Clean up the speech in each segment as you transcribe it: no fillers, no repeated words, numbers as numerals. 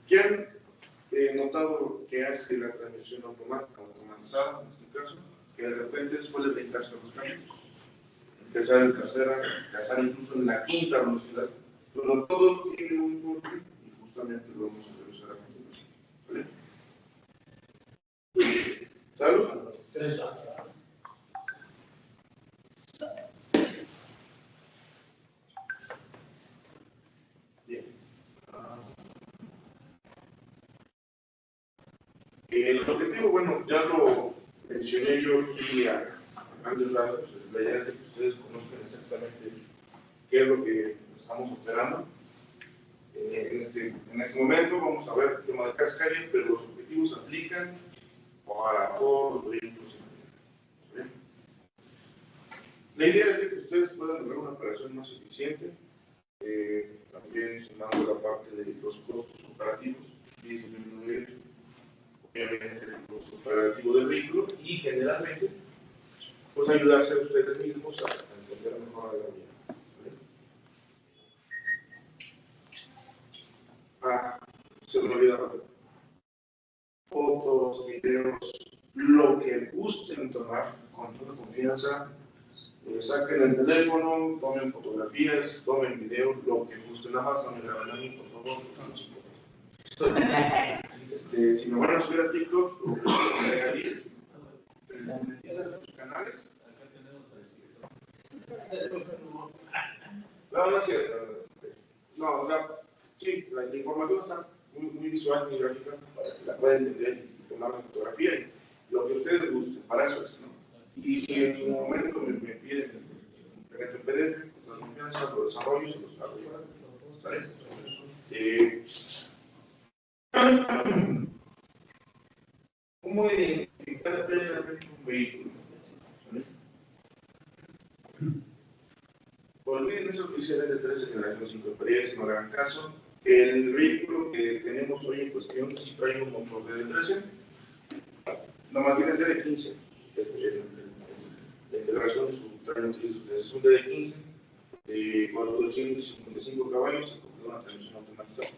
¿Qué han notado que hace la transmisión automatizada, en este caso? Que de repente después de brincarse a los cambios, empezar en tercera, empezar incluso en la quinta velocidad, pero todo tiene un porqué y justamente lo vamos a revisar a continuación. ¿Vale? ¿Salud? Bien. El objetivo, bueno, ya lo mencioné yo aquí a grandes rasgos. La idea es que ustedes conozcan exactamente qué es lo que estamos operando. En este momento vamos a ver el tema de cascada, pero los objetivos se aplican para todos los vehículos. ¿Bien? La idea es que ustedes puedan lograr una operación más eficiente, también sumando la parte de los costos operativos y disminuir obviamente el costo operativo del vehículo y generalmente pues ayudarse a ustedes mismos a entender mejor la vida. Se me olvida rápido. Fotos, videos, lo que gusten tomar con toda confianza. Saquen el teléfono, tomen fotografías, tomen videos, lo que gusten. Nada más no me graben a mí, por favor. Si me van a subir a TikTok, me regalías. ¿En sus canales? No, no es cierto. No, o sea, sí, la información está muy visual, muy gráfica, para que la puedan entender y tomar la fotografía y lo que a ustedes les guste, para eso es, ¿no? Y si en su momento me piden el PDF, con confianza, lo desarrollo y se los hago llegar. ¿Sale? ¿Cómo identificar plenamente un vehículo? ¿Sale? Olviden eso que hice de 13 generaciones sin experiencia, no hagan caso. El vehículo que tenemos hoy en cuestión sí trae un motor de D13, no más bien es de D15. La integración de su transmisión es un DD15 de 455 caballos y con una transmisión automatizada.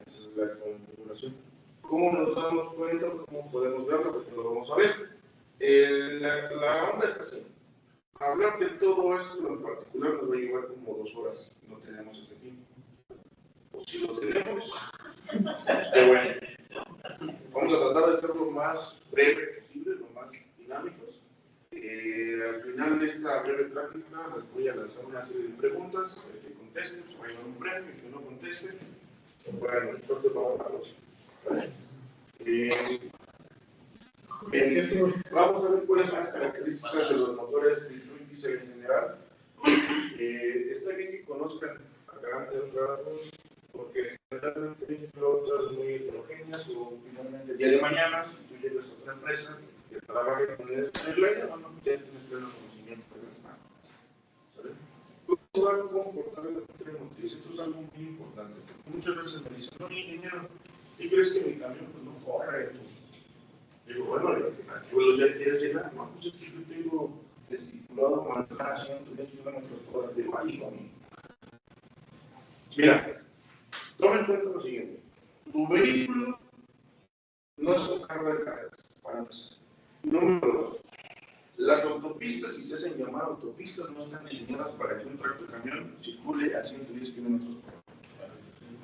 Esa es la configuración. ¿Cómo nos damos cuenta? ¿Cómo podemos verlo? Porque lo vamos a ver. La onda está así. Hablar de todo esto en particular nos va a llevar como 2 horas. No tenemos ese tiempo. O si lo tenemos, qué bueno. Vamos a tratar de ser lo más breve posible, lo más dinámicos. Al final de esta breve plática les voy a lanzar una serie de preguntas. El que conteste se va a llevar un premio, el que no conteste, bueno, suerte para los. Bien, vamos a ver cuáles son las características de los motores de Twin Diesel en general. Está bien que conozcan a grandes rasgos, porque generalmente hay flotas muy heterogéneas o finalmente el día de mañana, si tú llegas a otra empresa que trabaje con el airliner, no tienes pleno conocimiento de las máquinas. ¿Cómo se va a comportar el tren motriz? Esto es algo muy importante. Muchas veces me dicen, no, ingeniero, ¿y crees que mi camión pues, no corre? Digo, bueno, ¿a qué velocidad quieres llegar? No, pues es que yo tengo estipulado manejar a 110 kilómetros por hora. Digo, ahí no. Mira, toma en cuenta lo siguiente. Tu vehículo no es un carro de carreras, para empezar. Número 2. Las autopistas, si se hacen llamar autopistas, no están diseñadas para que un tractor camión circule a 110 kilómetros por hora.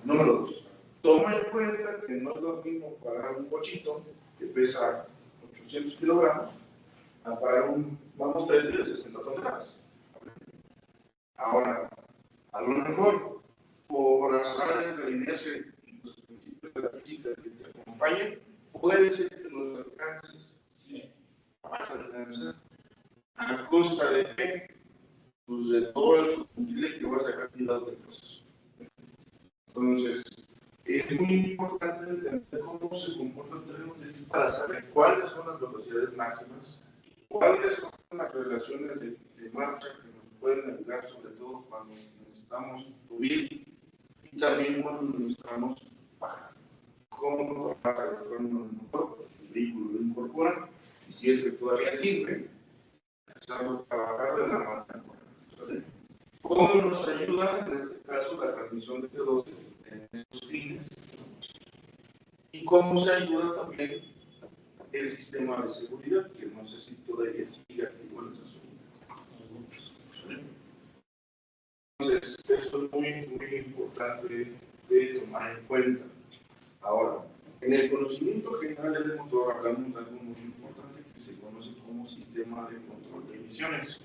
Número 2. Toma en cuenta que no es lo mismo pagar un cochito que pesa 800 kilogramos a pagar un mamostete de 60 toneladas. Ahora, a lo mejor, por las áreas de alinearse y los principios de la física que te acompañan, puede ser que los alcances, sí, vas a alcanzar a costa de pues, de todo el combustible que vas a dejar tirado del proceso. Entonces, es muy importante entender cómo se comporta el tren motriz para saber cuáles son las velocidades máximas, cuáles son las relaciones de marcha que nos pueden ayudar, sobre todo cuando necesitamos subir y también cuando necesitamos bajar. Cómo trabajar con el motor, el vehículo lo incorpora, y si es que todavía sirve, empezamos a trabajar de la manera correcta. ¿Cómo nos ayuda en este caso la transmisión de T2 en estos fines? y cómo se ayuda también el sistema de seguridad, que no sé si todavía sigue activo en esas unidades. Entonces, eso es muy, muy importante de tomar en cuenta. Ahora, en el conocimiento general del motor hablamos de algo muy importante que se conoce como sistema de control de emisiones.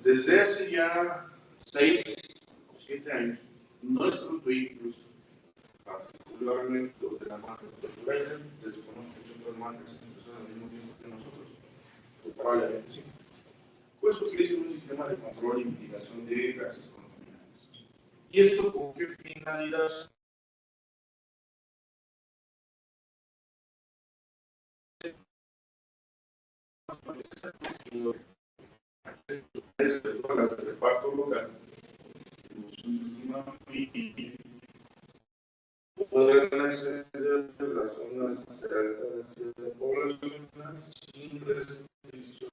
Desde hace ya 6 o 7 años, nuestros vehículos, particularmente los de la marca Volkswagen, desconozco si otras marcas empezaron al mismo tiempo que nosotros, probablemente sí, pues utilizan un sistema de control y mitigación de gases contaminantes. ¿Y esto con qué finalidad? De todas las de reparto local, pueden acceder a las zonas altas de población sin restricciones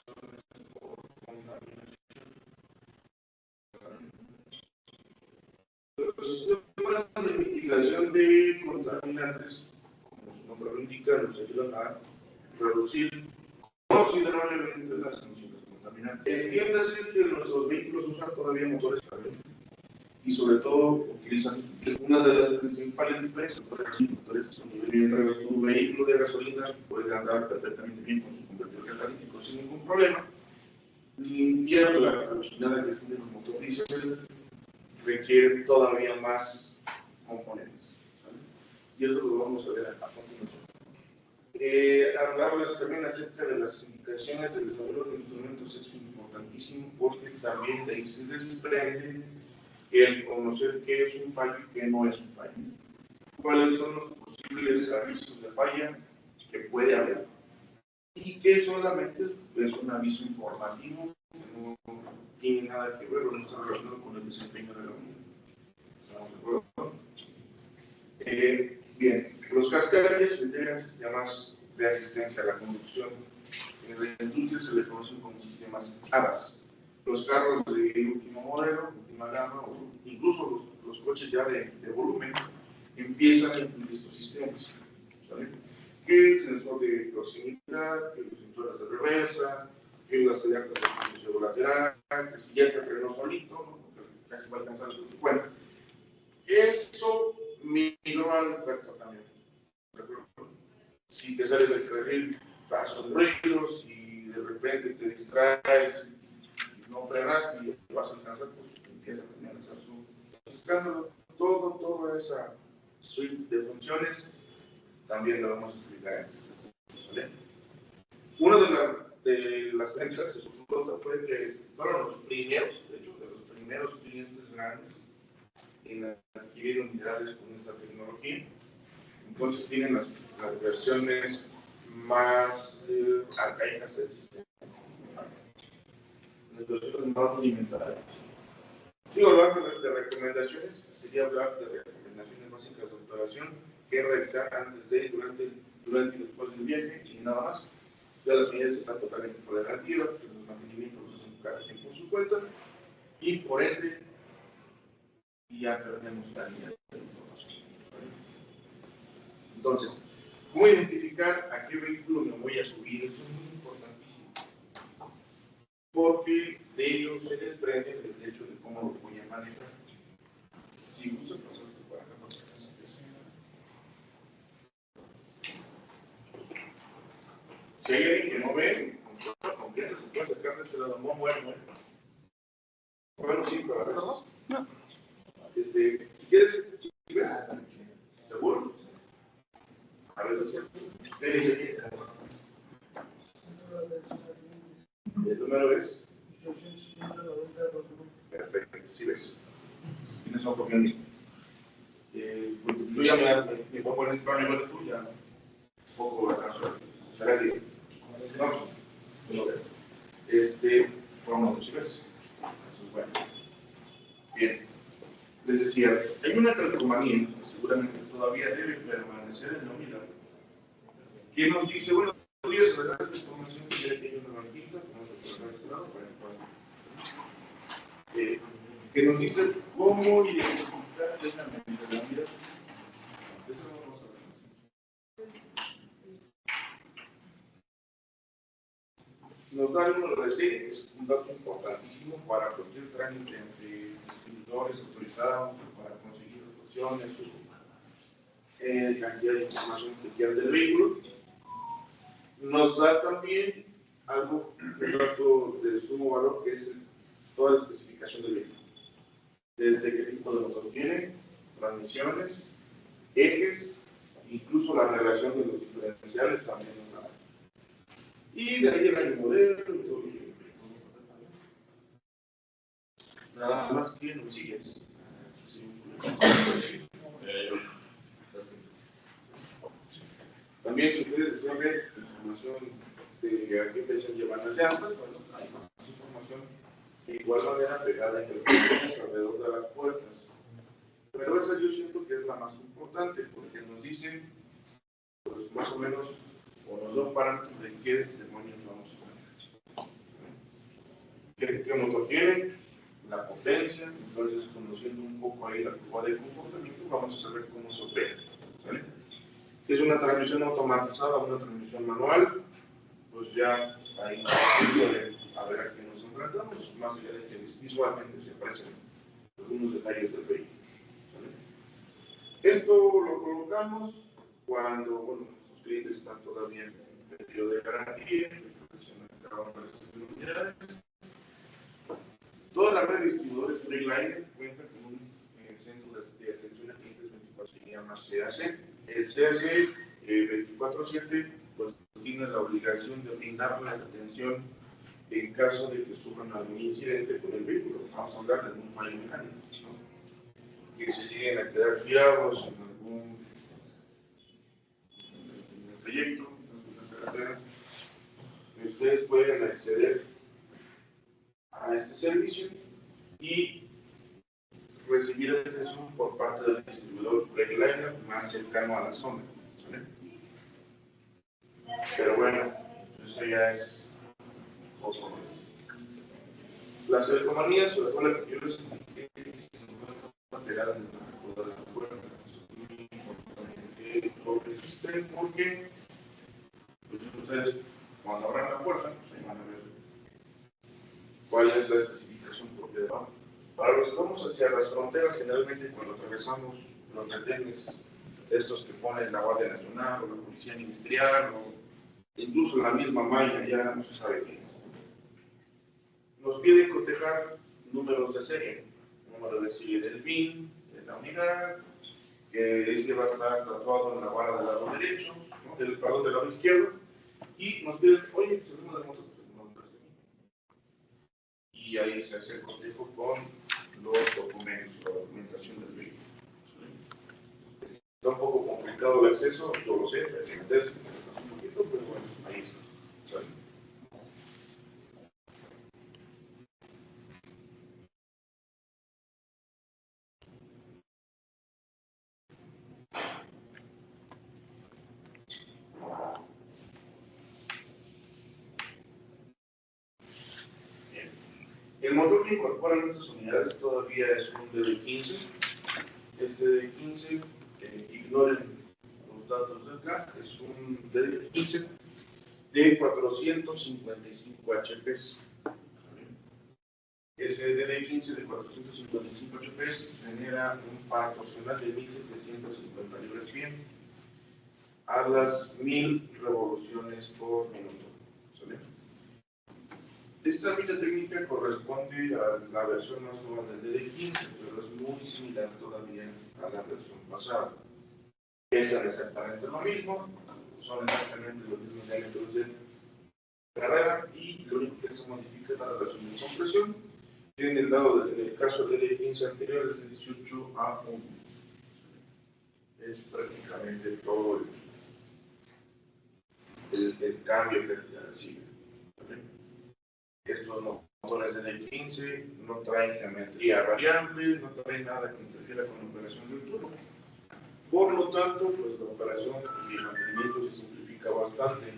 por contaminación. Los sistemas de mitigación de contaminantes, como su nombre lo indica, nos ayudan a reducir considerablemente las emisiones contaminantes. Entiéndase que nuestros vehículos usan todavía motores calientes y sobre todo utilizan una de las principales diferencias, mientras tu vehículo de gasolina puede andar perfectamente bien con su convertidor catalítico sin ningún problema, limpiar la cochinada que tiene el motor diésel requiere todavía más componentes, ¿vale? Y eso lo vamos a ver a continuación. Hablarles también acerca de las indicaciones del desarrollo de instrumentos es importantísimo porque también de ahí se desprende el conocer qué es un fallo y qué no es un fallo. Cuáles son los posibles avisos de falla que puede haber y que solamente es un aviso informativo que no tiene nada que ver o no está relacionado con el desempeño de la unidad. ¿Estamos de acuerdo? Bien, los cascares integran sistemas de asistencia a la conducción. En la industria se le conocen como sistemas ADAS. Los carros de último modelo, última gama, o incluso los coches ya de volumen, empiezan a incluir estos sistemas. ¿Vale? Que el sensor de proximidad, que los sensores de reversa, que las alertas de conducción lateral, que si ya se frenó solito, casi va a alcanzar su 50. Eso migró al también. Si te sales del carril, vas con ruidos y de repente te distraes y no frenaste y vas a alcanzar, pues empieza a finalizar su escándalo. Toda esa suite de funciones también la vamos a explicar. ¿Vale? Una de las ventas de su flota fue que fueron los primeros, de hecho, de los primeros clientes grandes en adquirir unidades con esta tecnología. Entonces tienen las versiones más arcaicas del sistema, las versiones más rudimentarias. Si hablar de recomendaciones, sería hablar de recomendaciones básicas de operación que realizar antes de, durante y después del viaje y nada más. Ya las medidas están totalmente por delantera, los mantenimientos los hacen cada quien por su cuenta y por ende ya perdemos la línea de información. Entonces, ¿cómo identificar a qué vehículo me voy a subir? Eso es muy importantísimo. Porque de ello se desprende el hecho de cómo lo voy a manejar. Si gusta, pasar por acá para que se. Si hay alguien que no ve, con confianza se puede acercar de este lado. Muy bueno. Bueno, sí, para ver. No. Si quieres, si ves, ¿seguro? A ver, ¿qué dices? El número es. Perfecto, si ves. Tienes un poco de yo ya me pongo en este plano de tú, ya un poco atrasado. ¿Será que? Vamos, no veo. Vamos, si ves. Eso es bueno. Bien. Les decía, hay una calcomanía que seguramente todavía debe permanecer en la unidad, que nos dice, bueno, días de la información que ya tiene una marquita, que nos dice cómo identificar plenamente la unidad. Eso nos da el número de serie, que es un dato importantísimo para cualquier trámite entre distribuidores autorizados, para conseguir opciones, cantidad de información que quieran del vehículo. Nos da también algo, un dato de sumo valor, que es toda la especificación del vehículo. Desde qué tipo de motor tiene, transmisiones, ejes, incluso la relación de los diferenciales también nos da. Y de ahí el año modelo y todo. Nada más que no me sigues. También, si ustedes desean ver información de a qué peso llevan las llantas, bueno, hay más información de igual manera pegada en el alrededor de las puertas. Pero esa yo siento que es la más importante, porque nos dicen, pues más o menos, o nos da un parámetro de qué demonios vamos a poner. ¿Qué motor tiene? La potencia. Entonces, conociendo un poco ahí la curva de comportamiento, vamos a saber cómo se opera. ¿Vale? Si es una transmisión automatizada o una transmisión manual, pues ya ahí a ver a qué nos enfrentamos, más allá de que visualmente se aparecen algunos detalles del vehículo. ¿Vale? Esto lo colocamos cuando, bueno, los clientes están todavía en el periodo de garantía, toda la red de distribuidores Freightliner cuenta con un centro de atención a clientes 24 que se llama CAC. El CAC 24/7 pues, tiene la obligación de brindarle atención en caso de que sufran algún incidente con el vehículo. Vamos a hablar de un fallo mecánico, ¿no? Que se lleguen a quedar tirados en algún proyecto, en alguna carretera. Ustedes pueden acceder a este servicio y recibir atención por parte del distribuidor Freightliner más cercano a la zona. ¿Vale? Pero bueno, eso ya es otro más. Las calcomanías, sobre todo la que yo les indiqué, se encuentran pegadas en el marco de la puerta. Es muy importante que lo registren porque pues, ustedes, cuando abran la puerta, pues, van a ver cuál es la especificación propia de la puerta. Para los que vamos hacia las fronteras, generalmente cuando atravesamos los retenes, estos que ponen la Guardia Nacional o la Policía Ministerial o incluso la misma malla, ya no se sabe qué es. Nos piden cotejar números de serie, número de serie del BIN, de la unidad, que ese va a estar tatuado en la barra del lado derecho, ¿no? Del lado izquierdo, y nos piden, oye, pues el número de motor, y ahí se hace el cotejo con los documentos, la documentación del vehículo. Está un poco complicado el acceso, yo lo sé, hay que meterse un poquito, pero bueno, ahí está. ¿Sale? El motor que incorporan estas unidades todavía es un DD15. Este DD15, ignoren los datos de acá, es un DD15 de 455 HP. Ese DD15 de 455 HP genera un par torsional de 1750 libras-pie a las 1000 revoluciones por minuto. ¿Sale? Esta ficha técnica corresponde a la versión más nueva del DD15, pero es muy similar todavía a la versión pasada. Pesan exactamente lo mismo, son exactamente los mismos diámetros de carrera y lo único que se modifica es la relación de compresión. En el caso del DD15 anterior es de 18 a 1. Es prácticamente todo el cambio que recibe. ¿Vale? Estos motores de DD15 no traen geometría variable, no traen nada que interfiera con la operación del turbo. Por lo tanto, pues la operación y el mantenimiento se simplifica bastante.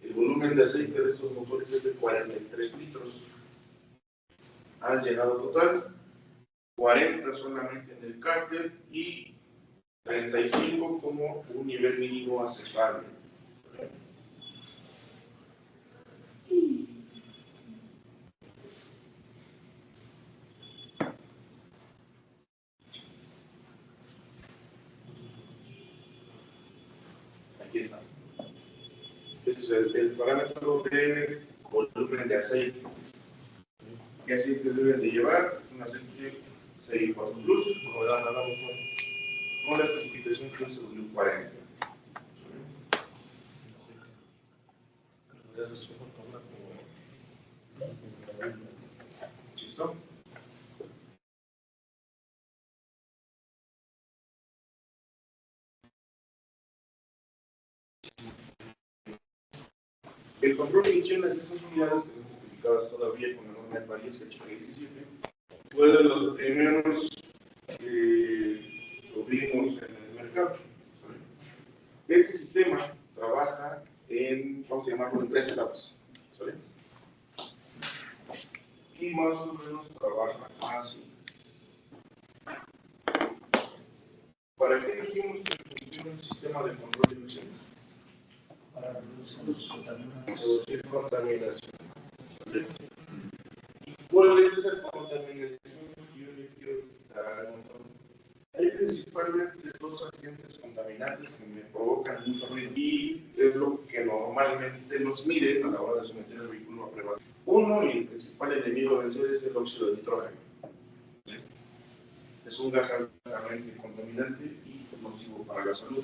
El volumen de aceite de estos motores es de 43 litros. Al llenado total, 40 solamente en el cárter y 35 como un nivel mínimo aceptable. aquí está. Este es el parámetro de volumen de aceite. ¿Qué aceite deben de llevar? Un aceite 6.4 Plus, con la especificación 15W40. ¿Listo? El control de emisiones de estas unidades, que son certificadas todavía con la norma de París, que checa 17, fue de los primeros que lo vimos en el mercado. Este sistema trabaja en, vamos a llamarlo, en 3 etapas. ¿Sale? Y más o menos trabaja así. ¿Para qué dijimos que funciona un sistema de control de emisiones? Para reducir contaminación. ¿Sale? ¿Cuál es esa contaminación que yo le quiero quitar al motor? Hay principalmente 2 agentes contaminantes que me provocan mucho ruido y es lo que normalmente nos miden a la hora de someter el vehículo a prueba. Uno, y el principal enemigo a vencer, es el óxido de nitrógeno. Es un gas altamente contaminante y nocivo para la salud.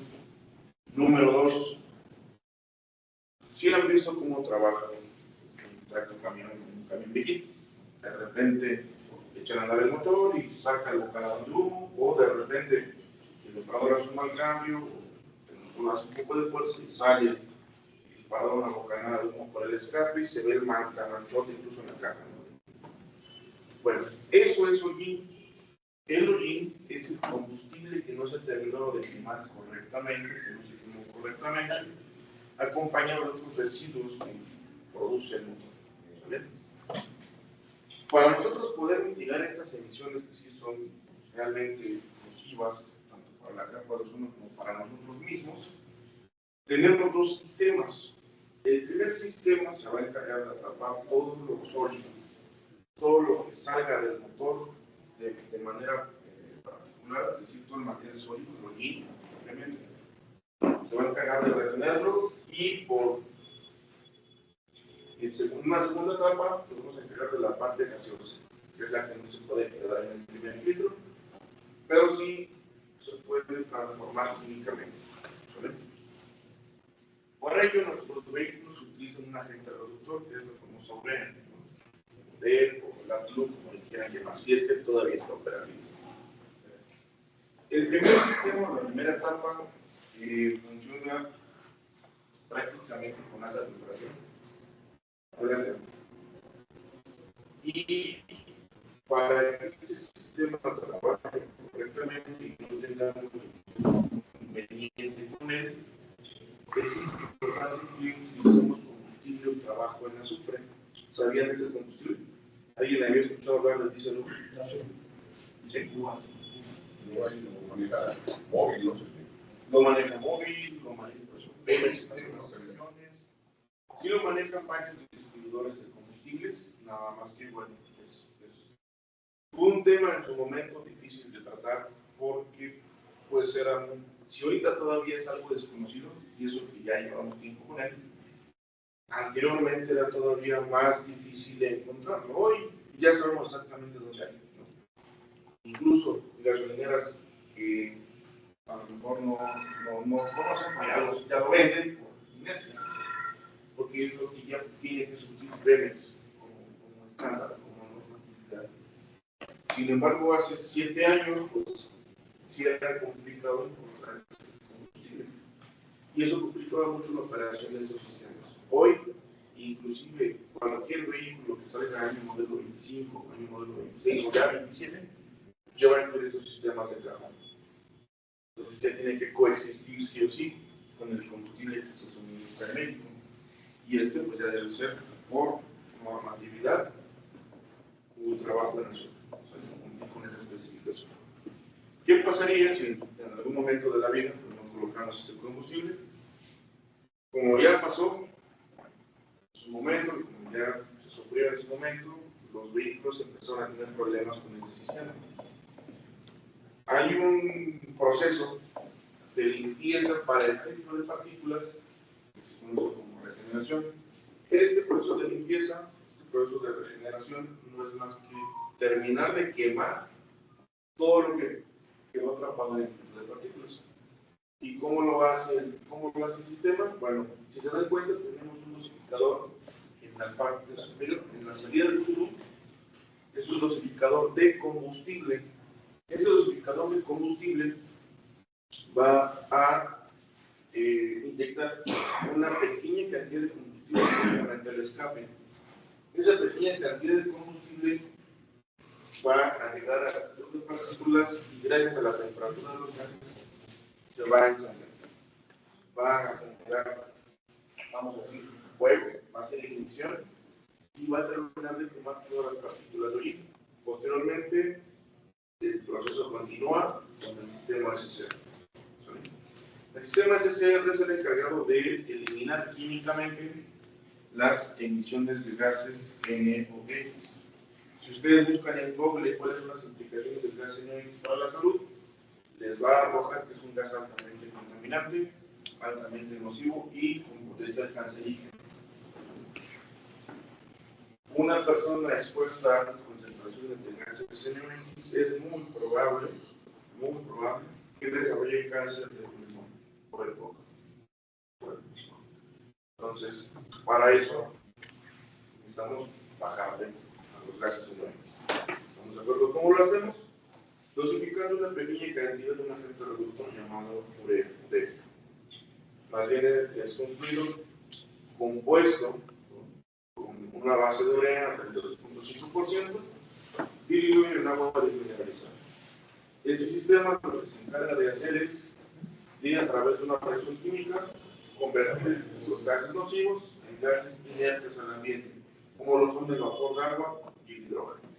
Número 2, si han visto cómo trabaja un tractor camión, un camión viejito, de repente echan a andar el motor y saca el bocanado de humo, o de repente el disparador hace un mal cambio, o hace un poco de fuerza y sale el disparador una bocanada de humo por el escape y se ve el manchote incluso en la caja, ¿no? Bueno, eso es hollín. El hollín es el combustible que no se terminó de quemar correctamente, que no se quemó correctamente, acompañado de otros residuos que produce el motor. ¿Vale? Para nosotros poder mitigar estas emisiones que sí son realmente nocivas, tanto para la capa de ozono como para nosotros mismos, tenemos 2 sistemas. El primer sistema se va a encargar de atrapar todo lo sólido, todo lo que salga del motor de manera particular, es decir, todo el material sólido, el hollín, obviamente, se va a encargar de retenerlo y por una segunda etapa nos vamos a encargar de la parte gaseosa, que es la que no se puede quedar en el primer filtro, pero sí se puede transformar químicamente. ¿Vale? Por ello, nuestros vehículos utilizan un agente reductor, que es el famoso OREN, o la TLUC, como le quieran llamar, si es que todavía está operativo. El primer sistema, la primera etapa, funciona prácticamente con alta temperatura. Y para que este sistema trabaje correctamente y no tengamos inconveniente con él, es importante que utilicemos combustible o trabajo en azufre. ¿Sabían de este combustible? ¿Alguien había escuchado hablar del diésel? Sí. Lo maneja móvil, no sé. Lo maneja móvil, lo maneja Pemex, sí lo manejan varios distribuidores de combustibles, nada más que bueno, fue un tema en su momento difícil de tratar porque pues si ahorita todavía es algo desconocido, y eso que ya llevamos tiempo con él, anteriormente era todavía más difícil de encontrarlo. Hoy ya sabemos exactamente dónde hay, ¿no? Incluso gasolineras que a lo mejor no conocen, ya lo venden por inercia, porque es lo que ya tiene que surtir Pemex como estándar, como normatividad. Sin embargo, hace 7 años, pues, sí era complicado encontrar combustible. Y eso complicaba mucho la operación de esos sistemas. Hoy, inclusive, cualquier vehículo que salga año modelo 25, año modelo 26 o ya 27, ya va a incluir estos sistemas de carga. Entonces, usted tiene que coexistir sí o sí con el combustible que se suministra en México. Y pues ya debe ser por normatividad un trabajo en eso, con esa especificación. ¿Qué pasaría si en algún momento de la vida pues, no colocamos este combustible? Como ya pasó en su momento, y como ya se sufrió en su momento, los vehículos empezaron a tener problemas con este sistema. Hay un proceso de limpieza para el filtro de partículas, que se conoce como regeneración. Este proceso de limpieza, este proceso de regeneración, no es más que terminar de quemar todo lo que quedó atrapado en el filtro de partículas. ¿Y cómo lo hace el sistema? Bueno, si se dan cuenta, tenemos un dosificador en la parte superior, en la salida del tubo. Es un dosificador de combustible. Ese dosificador de combustible va a inyectar una pequeña cantidad de combustible frente al escape. Esa pequeña cantidad de combustible va a llegar a las partículas y gracias a la temperatura de los gases se va a encender. Va a generar, vamos a decir, fuego, va a hacer ignición y va a terminar de quemar todas las partículas de origen. Posteriormente, el proceso continúa con el sistema SCR. El sistema SCR es el encargado de eliminar químicamente las emisiones de gases NOx. Si ustedes buscan en Google cuáles son las implicaciones del gas NOx para la salud, les va a arrojar que es un gas altamente contaminante, altamente nocivo y con potencial cancerígeno. Una persona expuesta a altas concentraciones de gases NOx es muy probable que desarrolle cáncer de pulmón por el foco. Entonces, para eso necesitamos bajarle a los gases NOx. ¿Estamos de acuerdo? ¿Cómo lo hacemos? Dosificando una pequeña cantidad de un agente reductor llamado urea. Más bien es un fluido compuesto con una base de urea del 2.5%, diluido en agua desmineralizada. Este sistema lo que se encarga de hacer es, a través de una reacción química, convertir los gases nocivos en gases inertes al ambiente, como lo son el vapor de agua y el hidrógeno.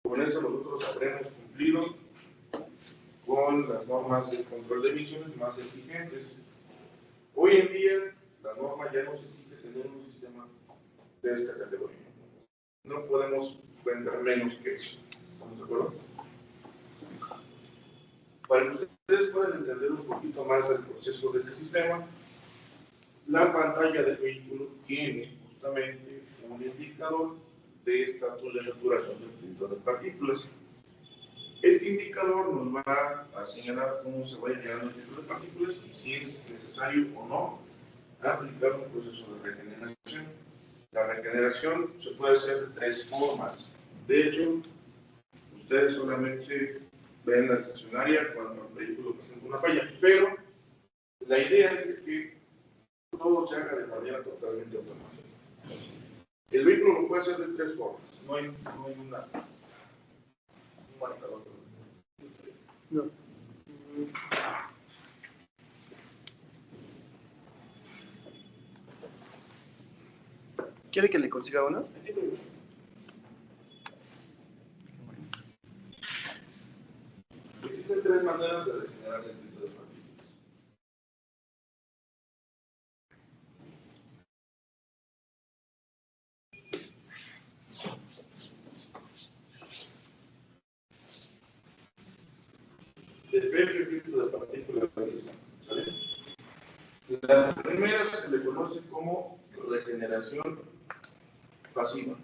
Con esto nosotros habremos cumplido con las normas de control de emisiones más exigentes. Hoy en día, la norma ya nos exige tener un sistema de esta categoría. No podemos vender menos que eso. ¿Estamos de acuerdo? Para que ustedes puedan entender un poquito más el proceso de este sistema, la pantalla del vehículo tiene justamente un indicador de estatus de saturación del filtro de partículas. Este indicador nos va a señalar cómo se va llenando el filtro de partículas y si es necesario o no aplicar un proceso de regeneración. La regeneración se puede hacer de tres formas. De hecho, ustedes solamente ven la estacionaria cuando el vehículo presenta una falla, pero la idea es que todo se haga de manera totalmente automática. El vehículo lo puede hacer de tres formas. No hay un marcador. No. ¿Quiere que le consiga uno? Existen tres maneras de regenerar el filtro de partículas. Depende del filtro de partículas. ¿Sale? La primera se le conoce como regeneración pasiva.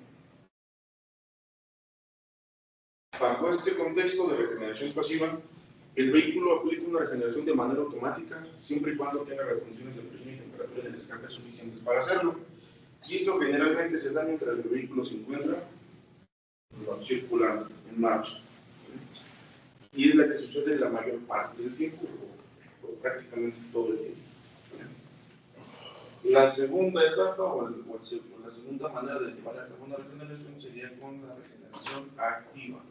Bajo este contexto de regeneración pasiva, el vehículo aplica una regeneración de manera automática, siempre y cuando tenga las condiciones de presión y temperatura en el escape suficientes para hacerlo. Y esto generalmente se da mientras el vehículo se encuentra circulando, en marcha. Y es la que sucede la mayor parte del tiempo, o prácticamente todo el tiempo. La segunda etapa, o la segunda manera de llevar a cabo una regeneración sería con la regeneración activa.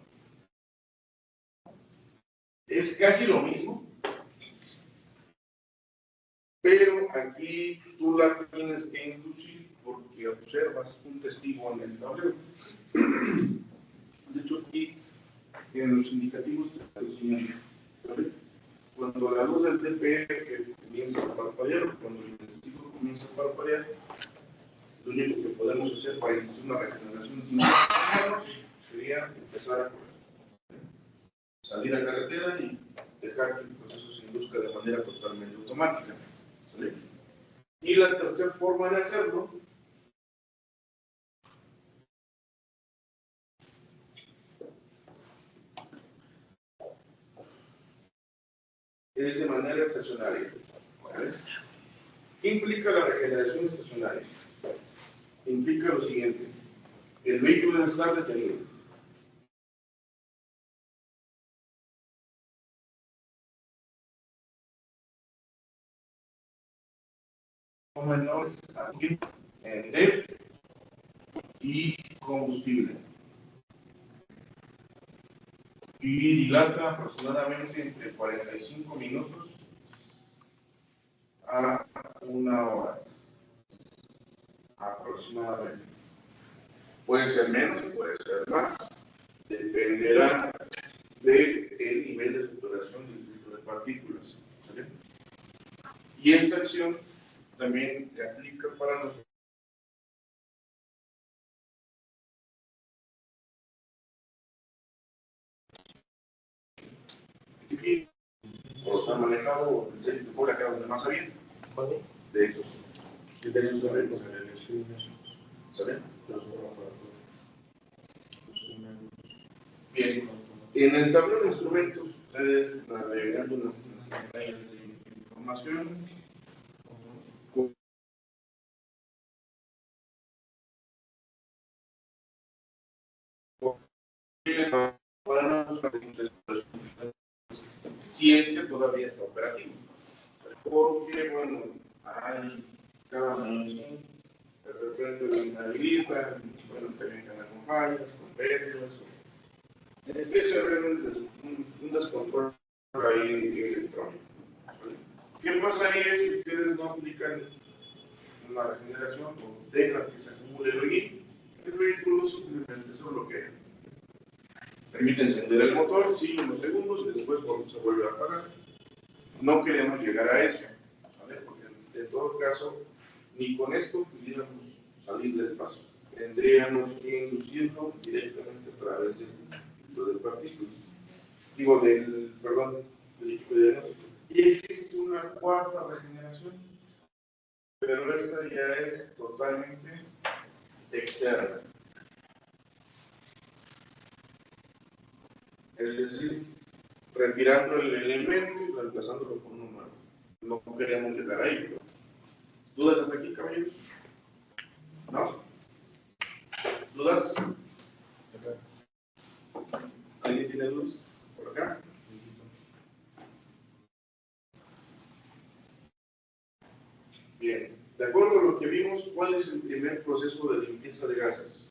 Es casi lo mismo, pero aquí tú la tienes que inducir porque observas un testigo en el tablero. De hecho, aquí en los indicativos te enseñan, ¿sabes? Cuando la luz del TPE comienza a parpadear, cuando el testigo comienza a parpadear, lo único que podemos hacer para inducir una regeneración sin sería empezar a correr. Salir a carretera y dejar que el proceso se induzca de manera totalmente automática. ¿Sale? Y la tercera forma de hacerlo es de manera estacionaria. ¿Vale? ¿Qué implica la regeneración estacionaria? Implica lo siguiente: el vehículo debe estar detenido. Menores en D y combustible. Y dilata aproximadamente entre 45 minutos a 1 hora aproximadamente. Puede ser menos, puede ser más, dependerá del nivel de saturación del filtro de partículas. ¿Sale? Y esta acción también se aplica para nosotros. O está manejado, se pone acá donde más había. De esos. De esos eventos en el estudio. ¿Sale? Bien. En el tablero de instrumentos, ustedes navegando unas pantallas de información. Si es que todavía está operativo. Porque, bueno, hay cada año, de repente lo inhabilitan, bueno, también ganan con fallas, con pérdidas. Empieza a haber un descontrol ahí electrónico. ¿Qué pasa ahí es si ustedes no aplican una regeneración o dejan que se acumule el hollín? El vehículo simplemente se bloquea. Permite encender el motor, sigue unos segundos y después se vuelve a apagar. No queremos llegar a eso, ¿vale? Porque en todo caso, ni con esto pudiéramos salir del paso. Tendríamos que inducirlo directamente a través del filtro de partículas. Digo, del equipo de diagnóstico. Y existe una cuarta regeneración, pero esta ya es totalmente externa. Es decir, retirando el elemento y reemplazándolo por uno nuevo. No queríamos llegar ahí. ¿Dudas hasta aquí, caballeros? ¿No? ¿Dudas? ¿Alguien tiene dudas? ¿Por acá? Bien. De acuerdo a lo que vimos, ¿cuál es el primer proceso de limpieza de gases?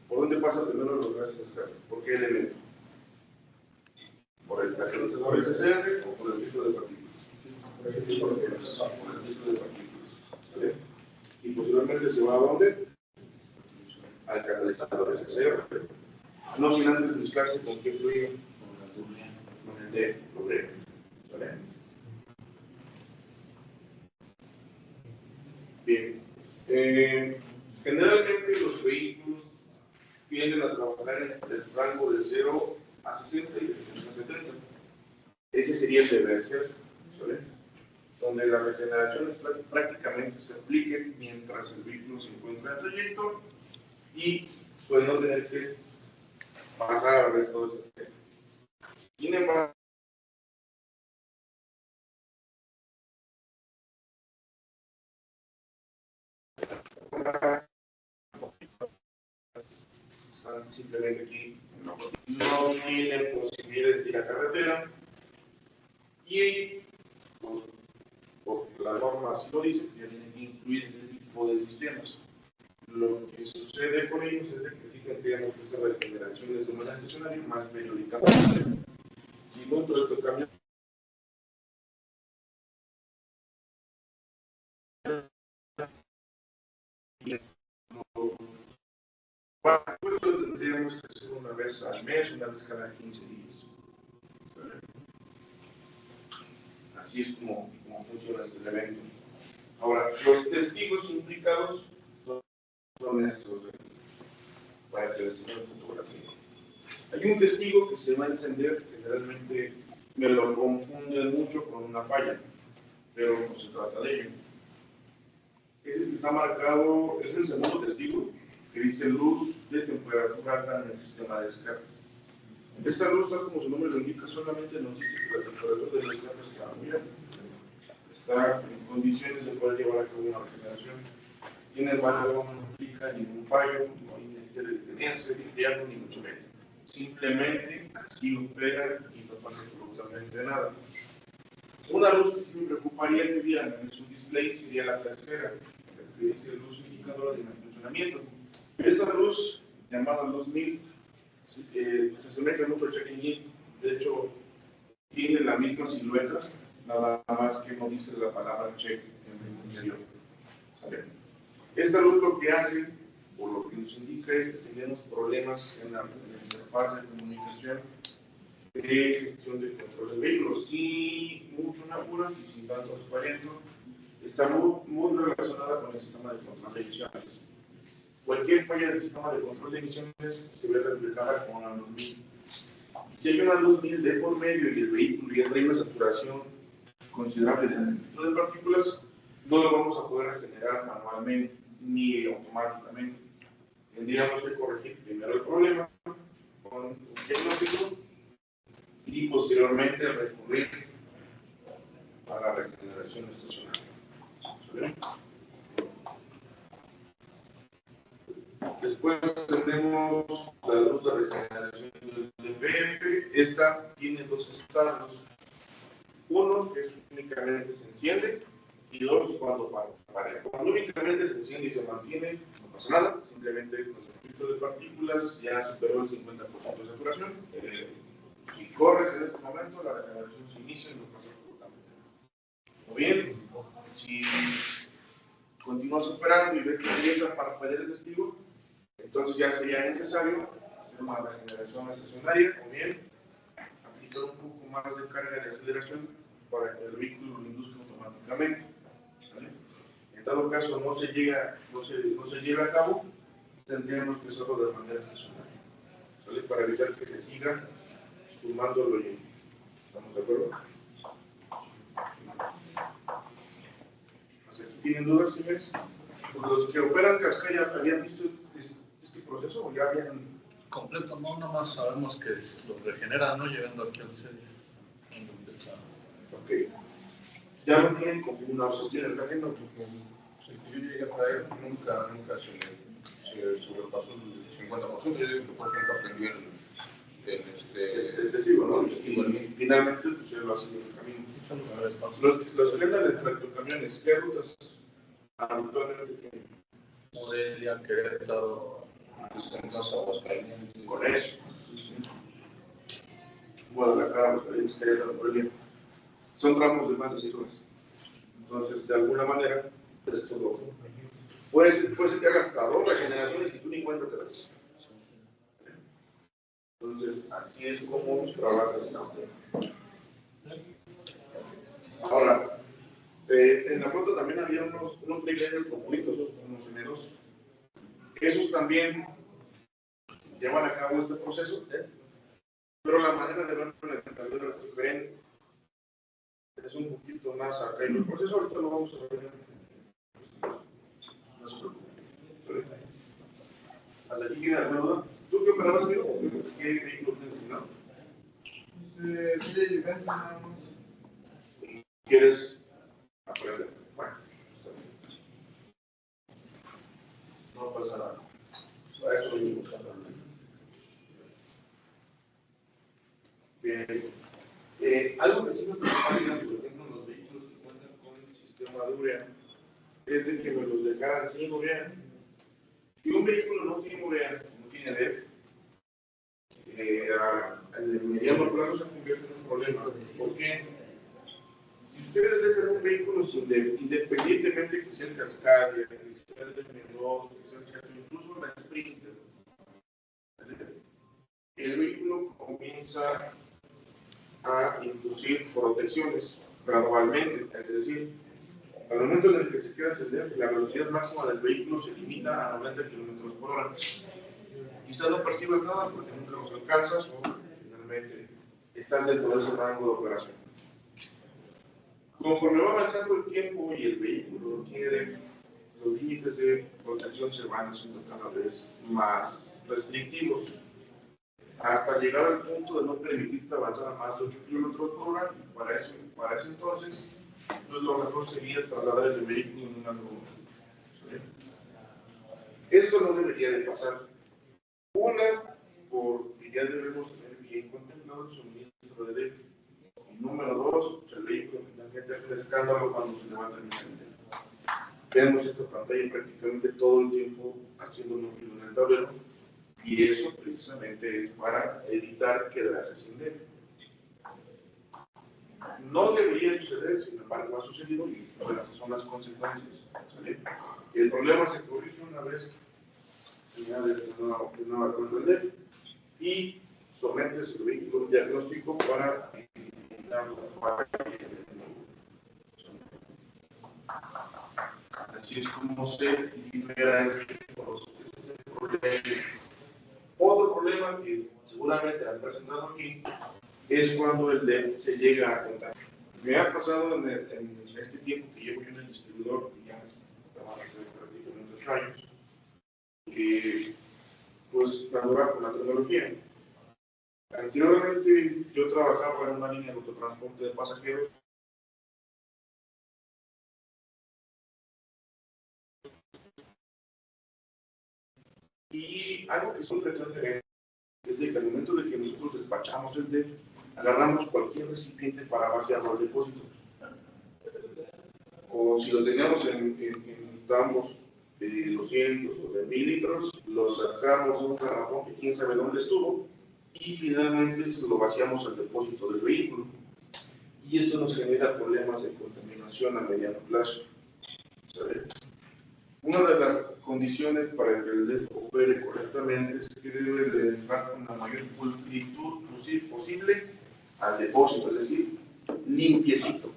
¿Por dónde pasa primero los gases de escape? ¿Por qué elemento? ¿Por el catalizador SCR o por el filtro de partículas? Por el filtro de partículas. ¿Vale? Y posteriormente se va a dónde? Al catalizador SCR. No sin antes mezclarse con qué fluido. Con el de urea. ¿Vale? Bien. Generalmente los vehículos tienden a trabajar en el rango de 0 a 60 y de 60 a 70. Ese sería el deber ser, ¿vale? Donde las regeneraciones prácticamente se apliquen mientras el vehículo se encuentra en trayecto y pues no tener que pasar a ver todo ese tema. Sin embargo, simplemente aquí no tienen posibilidades de ir a carretera y pues, porque la norma así lo dice, que ya tienen que incluir ese tipo de sistemas. Lo que sucede con ellos es que sí tendríamos que hacer regeneraciones de manera estacionaria más periódicamente. Si no, todo esto cambia. Pues lo tendríamos que hacer una vez al mes, una vez cada 15 días. Así es como funciona este evento. Ahora, los testigos implicados son estos, para que les tengan fotografía. Hay un testigo que se va a encender, generalmente me lo confunden mucho con una falla, pero no se trata de ello. Es el que está marcado, es el segundo testigo, que dice luz de temperatura alta en el sistema de escape. Esta luz, tal como su nombre lo indica, solamente nos dice que la temperatura del escape está en condiciones de poder llevar a cabo una regeneración. Sin embargo, no implica ningún fallo, no hay necesidad de detenerse, de invierno, ni mucho menos. Simplemente así opera y no pasa absolutamente nada. Una luz que sí me preocuparía que vieran en su display sería la tercera, que dice luz indicadora de funcionamiento. Esta luz, llamada luz 1000, se asemeja mucho al check engine. De hecho, tiene la misma silueta, nada más que no dice la palabra check en el interior. ¿Saben? Esta luz lo que hace, o lo que nos indica, es que tenemos problemas en la interfaz de comunicación de gestión de control del vehículo. Sin mucho apuro y sin tanto transparente, está muy relacionada con el sistema de control de emisiones. Cualquier falla del sistema de control de emisiones se ve reflejada con una luz 1000. Si hay una luz 1000 de por medio y el vehículo ya trae una saturación considerable de filtro de partículas, no lo vamos a poder regenerar manualmente ni automáticamente. Tendríamos que corregir primero el problema con un diagnóstico y posteriormente recurrir a la regeneración estacionaria. ¿Sí? Después tenemos la luz de regeneración del DPF. Esta tiene dos estados. Uno, que únicamente se enciende, y dos, cuando para. Cuando únicamente se enciende y se mantiene, no pasa nada, simplemente los filtros de partículas ya superó el 50% de saturación. Si corres en este momento, la regeneración se inicia y no pasa absolutamente nada. O bien, si continúas operando y ves que empieza para fallar el testigo, entonces ya sería necesario hacer una regeneración estacionaria o bien aplicar un poco más de carga de aceleración para que el vehículo lo induzca automáticamente. ¿Vale? En dado caso no se lleve a cabo, tendríamos que hacerlo de manera estacionaria, ¿vale? Para evitar que se siga sumando el hoyo. ¿Estamos de acuerdo? ¿Tienen dudas, señores? Los que operan Cascaya, ¿habían visto este proceso o ya habían...? Completo, no, nada más sabemos que lo regenera, ¿no? Llegando aquí al sede. Ok. Ya no tienen como una sostiene el cajero, porque yo llegué a traer, nunca se sobrepasó el 50%, yo digo que por ejemplo aprendí el testigo, ¿no? Y finalmente pues él lo hace en el camino. Los que andan en tractocamiones, ¿qué rutas habitualmente tienen? Morelia, Querétaro, Aguascalientes. Con eso. Guadalajara, Aguascalientes, Querétaro, Morelia. Son tramos de más de 6 horas. Entonces, de alguna manera, esto lo puede ser que hagas hasta 2 regeneraciones y tú ni cuenta te das. Entonces, así es como trabaja esta. Ahora, en la flota también había unos freelanders compuestos, unos N2. Esos también llevan a cabo este proceso, pero la manera de verlo en el caldero es diferente. Es un poquito más arcaico. El proceso ahorita lo vamos a ver. No se preocupen. ¿Hasta aquí tiene alguna duda? ¿Tú qué operabas, amigo? ¿Qué vehículo tienes, no? Sí, de evento nada más. ¿Quieres aprender? Bueno, no pasa nada. Para eso venimos a aprender. Bien. Algo que sí me preocuparía, por ejemplo, en los vehículos que cuentan con el sistema de urea, es de que me los dejaran sin urea. Si un vehículo no tiene urea, no tiene DEF, en el mediano plazo se convierte en un problema. Porque si ustedes dejan un vehículo sin DEF, independientemente que sea el Cascadia, que sea el M2, que sea el Chaco, incluso la Sprinter, el vehículo comienza a inducir protecciones gradualmente, es decir, al momento en el que se queda sin DEF, la velocidad máxima del vehículo se limita a 90 km por hora. Quizás no percibas nada porque nunca lo los alcanzas o finalmente estás dentro de ese rango de operación. Conforme va avanzando el tiempo y el vehículo tiene, los límites de protección se van haciendo cada vez más restrictivos, hasta llegar al punto de no permitirte avanzar a más de 8 kilómetros por hora. Y para ese entonces, pues lo mejor sería trasladar el vehículo en una grúa. ¿Sí? Esto no debería de pasar. Una, porque ya debemos tener bien contemplado el suministro de DEF. Y número dos, el vehículo finalmente hace un escándalo cuando se levanta el incendio. Vemos esta pantalla prácticamente todo el tiempo haciendo un ruido en el tablero, y eso precisamente es para evitar quedarse sin DEF. No debería suceder, sin embargo ha sucedido, y bueno, esas son las consecuencias. ¿Sale? El problema se corrige una vez de nueva cuenta el DEF y sometes el vehículo a un diagnóstico para eliminar la falla. Así es como se libera este problema. Otro problema que seguramente han presentado aquí es cuando el DEF se llega a contar. Me ha pasado en este tiempo que llevo yo en el distribuidor, que ya prácticamente 8 años, que pues madurar con la tecnología. Anteriormente yo trabajaba en una línea de autotransporte de pasajeros. Y algo que son frecuentemente es de que al momento de que nosotros despachamos el DEF, agarramos cualquier recipiente para vaciarlo al depósito. O si lo teníamos en tambos de 200 o de 1000 litros, lo sacamos de un garrafón que quién sabe dónde estuvo y finalmente se lo vaciamos al depósito del vehículo. Y esto nos genera problemas de contaminación a mediano plazo. ¿Sabe? Una de las condiciones para que el DEF opere correctamente es que debe de entrar con la mayor pulcritud posible al depósito, es decir, limpiecito.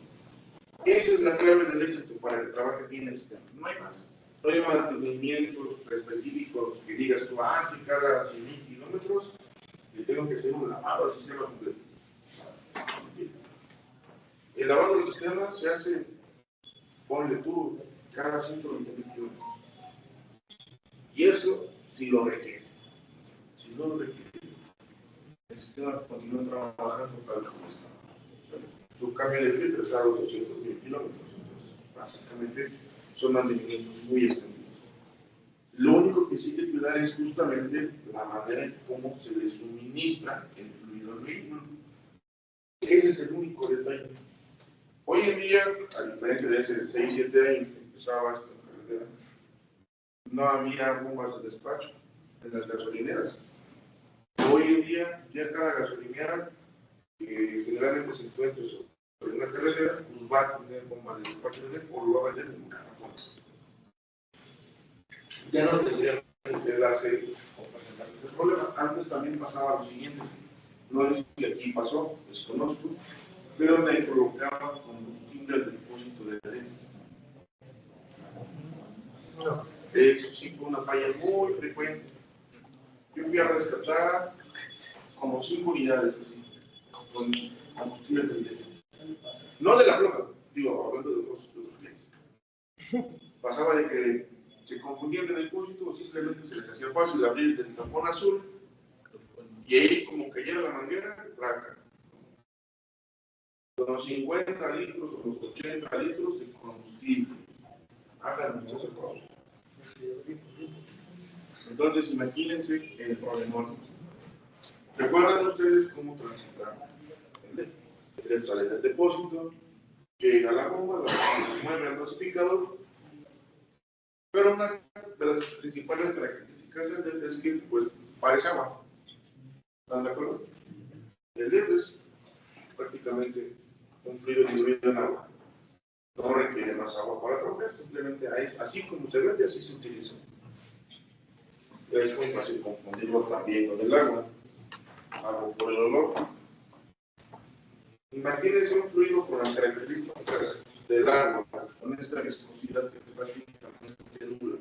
Esa es la clave del éxito para que trabaje bien el sistema. No hay más. No hay mantenimientos específicos que digas tú, que cada 100,000 kilómetros le tengo que hacer un lavado al sistema completo. El lavado del sistema se hace, ponle tú, cada 120,000 kilómetros. Y eso sí lo requiere. Si no lo requiere, el sistema continúa trabajando tal como está. Su cambio de filtro es a los 200,000 kilómetros. Entonces, básicamente, son mantenimientos muy extendidos. Lo único que sí hay que cuidar es justamente la manera en cómo se le suministra el fluido al vehículo. Ese es el único detalle. Hoy en día, a diferencia de hace 6-7 años que empezaba esto en carretera, no había bombas de despacho en las gasolineras. Hoy en día, ya cada gasolinera que generalmente se encuentra sobre una carretera, pues va a tener bombas de despacho de DEF o lo va a vender en garrafones. Ya no tendría que darse o presentarse ese problema. Antes también pasaba lo siguiente, no es que aquí pasó, desconozco, pero me colocaban combustible al depósito de DEF. Eso sí fue una falla muy frecuente. Yo fui a rescatar como 5 unidades así, con combustible del DEF. No de la flota, digo, hablando de otros clientes. Pasaba de que se confundían de depósito o simplemente se les hacía fácil abrir el tapón azul y ahí como cayera la manguera, traca. Los 50 litros o los 80 litros de combustible. Hagan muchas cosas. Entonces, imagínense el problema. ¿Recuerdan ustedes cómo transitar el DEF? Él sale del depósito, llega a la bomba, la bomba se mueve al dosificador, pero una de las principales características del DEF es que pues, parece agua. ¿Están de acuerdo? El DEF es prácticamente un fluido diluido en agua. No requiere más agua para trabajar, simplemente así como se vende, así se utiliza. Es muy fácil confundirlo también con el agua, algo por el olor. Imagínense un fluido con las características del agua, con esta viscosidad que es prácticamente dura.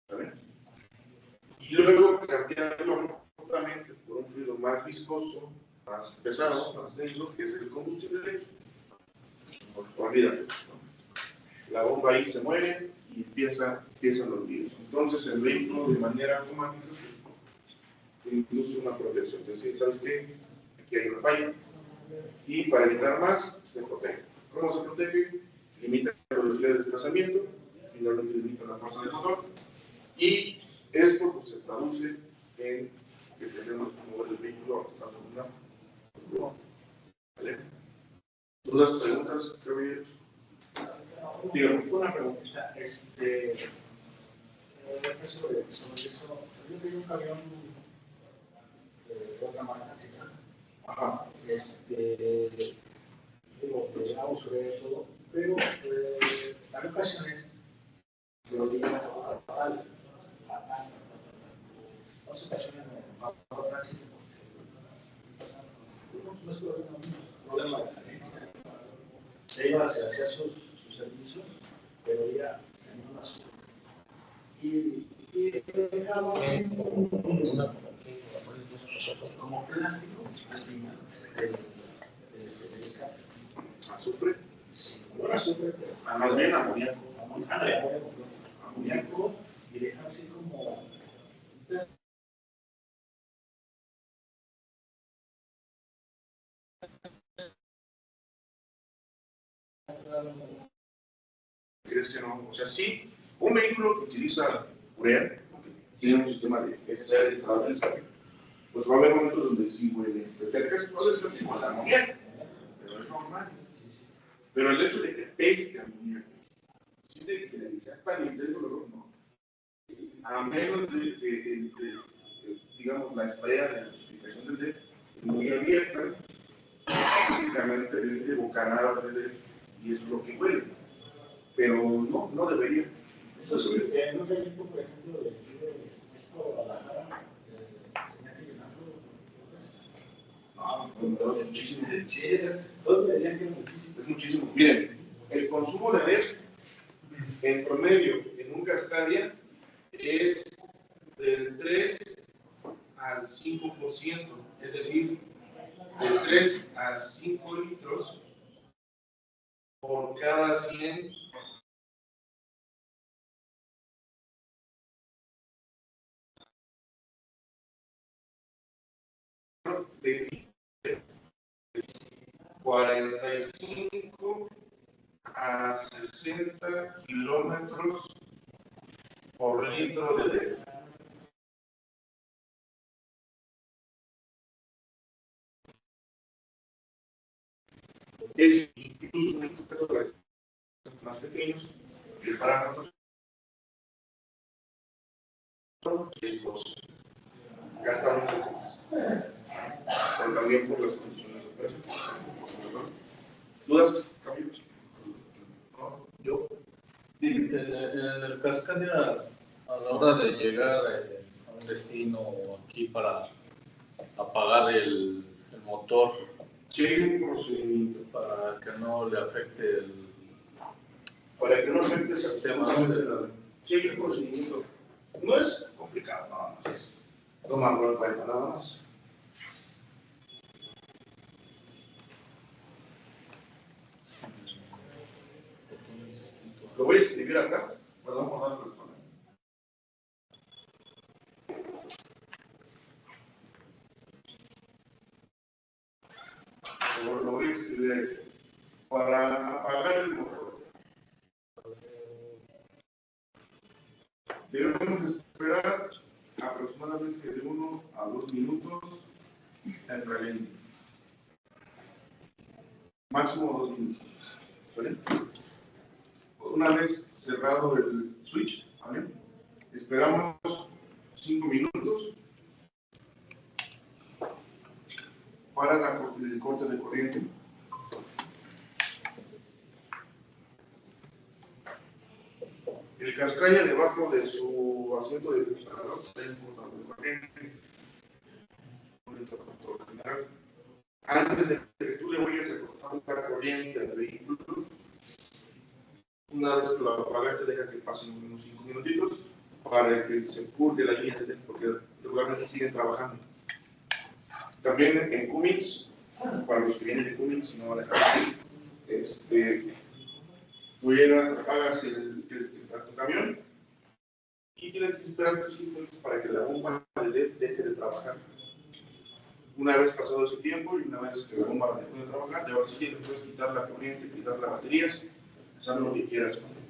¿Saben? Y luego cambiarlo completamente más viscoso, más pesado, más denso, que es el combustible, olvídalo, ¿no? La bomba ahí se muere y empiezan los líos. Entonces el vehículo de manera automática incluso una protección. Entonces, ¿sabes qué? Aquí hay una falla. Y para evitar más, se protege. ¿Cómo se protege? Limita la velocidad de desplazamiento, finalmente limita la fuerza del motor. Y esto pues, se traduce en que tenemos que mover el vehículo a la segunda. ¿Vale? ¿Dudas, preguntas? Dígame. Una preguntita. Sobre eso, yo tengo un camión de otra marca, ¿sí? Ajá. Digo, sobre todo, pero hay ocasiones que lo digo a las ocasiones me va a tránsito porque no es un problema de carencia. Se iba hacia sus servicios, pero ya tenía una sola. Y dejaba como plástico al final del escape. ¿Azufre? Sí, no azufre, pero Más bien amoníaco. amoníaco y deja así como. ¿Crees que no? O sea, sí, un vehículo que utiliza urea, tiene un sistema de SSR instalado en el escape, pues va a haber momentos donde sí huele. Te acercas, no es como la amoníaco, pero es normal. Pero el hecho de que peste amoníaco, de que sea tan intenso, no. A menos de digamos, la espera de la notificación del DEF muy abierta, básicamente de bocanada del DEF, y es lo que huele. Pero no debería. Entonces, en un delito, por ejemplo, de aquí de México, Guadalajara, tenía que llenarlo. No, es muchísimo. Sí, todos me decían que era muchísimo. Es muchísimo. Miren, el consumo de DEF en promedio en un Cascadia es del 3 al 5%, es decir, de 3 a 5 litros por cada 100 de 45 a 60 kilómetros por litro de DEF. Es incluso un poquito más pequeños que para nosotros pues, gastan un poco más, pero también por las condiciones de precio. ¿Dudas, Camilo? ¿No? ¿Yo? En el Cascadia, a la hora de llegar a un destino o aquí para apagar el motor, Sí, hay un procedimiento para que no le afecte el para que no afecte ese sistema. Sí, hay un procedimiento. No es complicado, nada más. Es tomarlo en cuenta, nada más. Lo voy a escribir acá. Perdón por darle el tono. Lo voy a escribir ahí. Para apagar el motor, debemos esperar aproximadamente de 1 a 2 minutos en relente. Máximo 2 minutos. ¿Vale? Una vez cerrado el switch, ¿vale? Esperamos 5 minutos para el corte de corriente. El Cascadia debajo de su asiento de disparador está en cortador de corriente. Un interruptor general. Antes de que tú le vayas a cortar la corriente al vehículo, una vez que lo apagaste, deja que pasen unos 5 minutitos para que se purgue la línea de porque regularmente siguen trabajando. También en Cummins, para los que vienen de Cummins y no van a dejar, tú llegas, pagas el tractocamión y tienes que esperar 3 minutos para que la bomba deje de trabajar. Una vez pasado ese tiempo y una vez que la bomba dejó de trabajar, ya ahora sí le puedes quitar la corriente, quitar las baterías, hacer lo que quieras con ellos.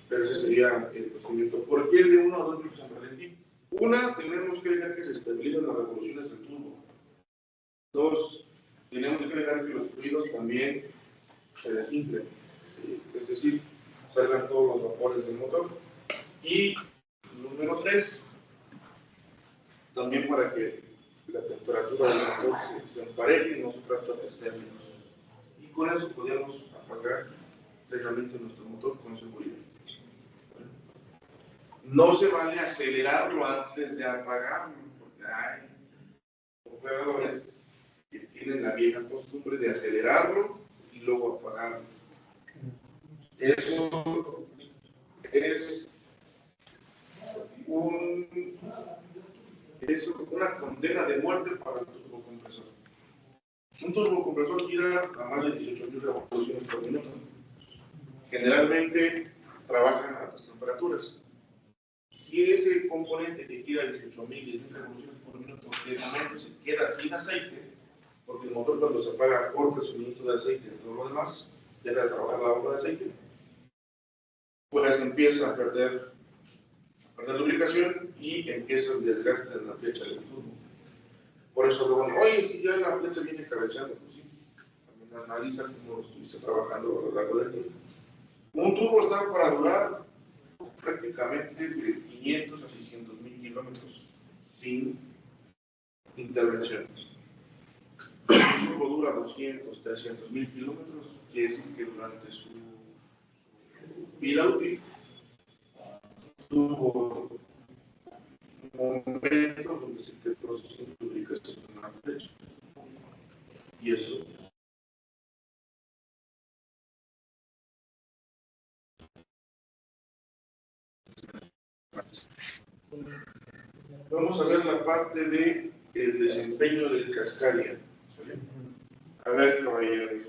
Pero ese sería el procedimiento. ¿Por qué de 1 a 2 minutos en ralentí? Una, tenemos que dejar que se estabilicen las revoluciones del turbo. 2, tenemos que dejar que los fluidos también se desinflen, es decir, salgan todos los vapores del motor. Y número 3, también para que la temperatura del motor se empareje y no sufra choques térmicos. Y con eso podemos apagar realmente nuestro motor con seguridad. No se vale acelerarlo antes de apagarlo, porque hay operadores que tienen la vieja costumbre de acelerarlo y luego apagarlo. Eso es una condena de muerte para el turbocompresor. Un turbocompresor gira a más de 18.000 revoluciones por minuto. Generalmente trabajan a altas temperaturas. Si ese componente que gira 18.000, 10.000 revoluciones por minuto de momento se queda sin aceite, porque el motor cuando se apaga corta el suministro de aceite y todo lo demás, deja de trabajar la bomba de aceite, pues empieza a perder lubricación y empieza el desgaste de la flecha del turbo. Por eso luego, oye, si ya la flecha viene cabeceando, pues sí, también analiza cómo estuviste trabajando a lo largo del tiempo. Un turbo está para durar prácticamente de 500 a 600.000 kilómetros sin intervenciones. Si un turbo dura 200, 300.000 kilómetros, quiere decir que durante su vida útil tuvo momentos donde se quedó sin lubricación en la flecha. Y eso vamos a ver la parte del desempeño del Cascadia. ¿Sale? A ver, caballeros,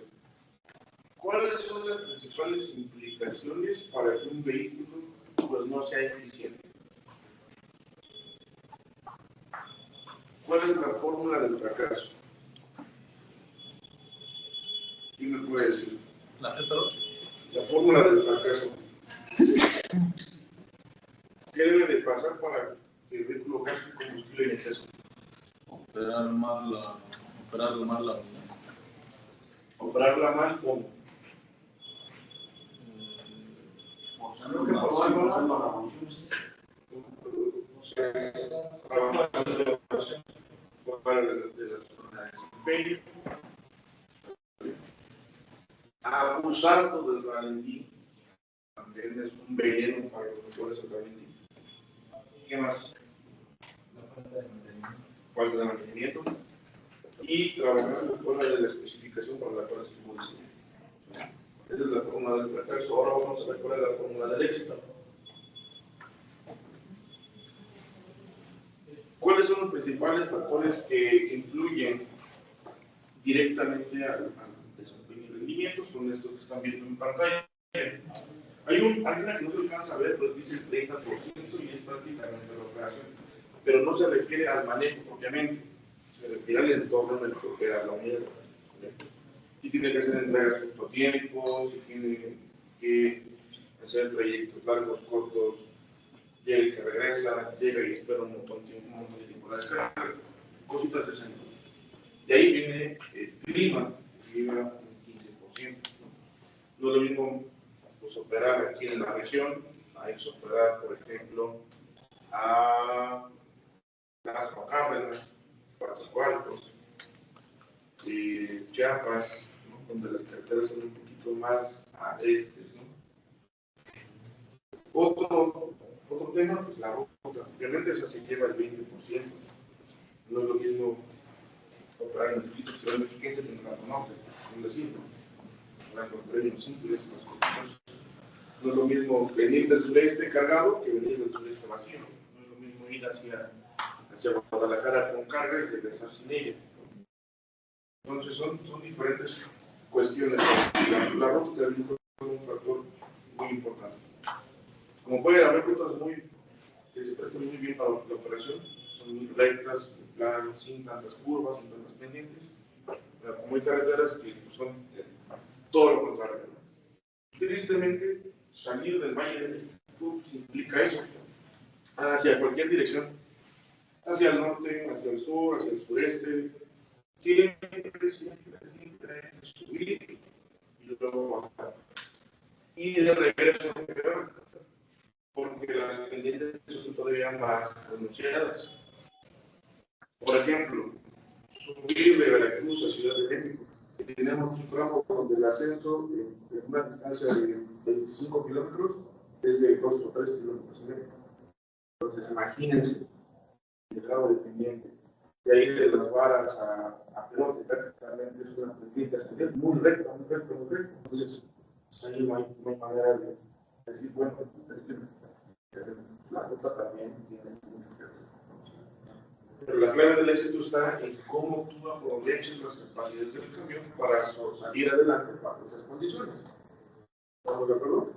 ¿cuáles son las principales implicaciones para que un vehículo pues, no sea eficiente? ¿Cuál es la fórmula del fracaso? ¿Quién me puede decir? La fórmula del fracaso. ¿Qué debe de pasar para que el vehículo gaste combustible en exceso? Operarla mal la unidad. Operarla mal, ¿cómo? Forzando que forzando las revoluciones. Para de la zona de desempeño, abusando del ralentí, también es un veneno para los motores del ralentí. ¿Qué más? Falta de mantenimiento y trabajando fuera de la especificación para la cual estuvo diseñado. Esa es la fórmula del fracaso. Ahora vamos a ver cuál es la fórmula del éxito. ¿Cuáles son los principales factores que influyen directamente al desempeño y rendimiento? Son estos que están viendo en pantalla. Hay una que no se alcanza a ver, pero dice el 30% y es prácticamente la operación. Pero no se refiere al manejo propiamente, se refiere al entorno en el que opera la unidad. Si tiene que hacer entregas justo a tiempo, si tiene que hacer trayectos largos, cortos, llega y se regresa, llega y espera un montón de tiempo la descarga, cositas de ese tipo. De ahí viene el clima, que lleva un 15%. No es lo mismo pues, operar aquí en la región, a operar, por ejemplo, a Lázaro Cárdenas, Coatzacoalcos, Chiapas, ¿no? Donde las carreteras son un poquito más agrestes, ¿no? Otro tema, pues la ruta. Obviamente esa se lleva el 20%. No es lo mismo operar en el Distrito Federal Mexiquense que en el Lado Norte, un decirlo. Por términos simples, más cortos. No es lo mismo venir del sureste cargado que venir del sureste vacío. No es lo mismo ir hacia hacia Guadalajara con carga y regresar sin ella. Entonces son diferentes cuestiones. La ruta de vehículos es un factor muy importante. Como puede haber rutas que se prestan muy bien para la operación, son muy rectas, planas, sin tantas curvas, sin tantas pendientes, pero como hay carreteras que son todo lo contrario. Tristemente, salir del Valle de México implica eso, hacia cualquier dirección, hacia el norte, hacia el sur, hacia el sureste, siempre subir y luego bajar. Y de regreso peor, porque las pendientes son todavía más pronunciadas. Por ejemplo, subir de Veracruz a Ciudad de México. Tenemos un tramo donde el ascenso de una distancia de 25 kilómetros es de 2 o 3 kilómetros y medio. Entonces, imagínense el grado de pendiente. De ahí de las varas a Perote, prácticamente es una pendiente ascendente muy recta, muy recta, muy recta. Entonces, ahí no hay manera de decir, bueno, es que la ruta también tiene mucho que ver. Pero la clave del éxito está en cómo tú aprovechas las capacidades del camión para salir adelante bajo esas condiciones. ¿Estamos de acuerdo?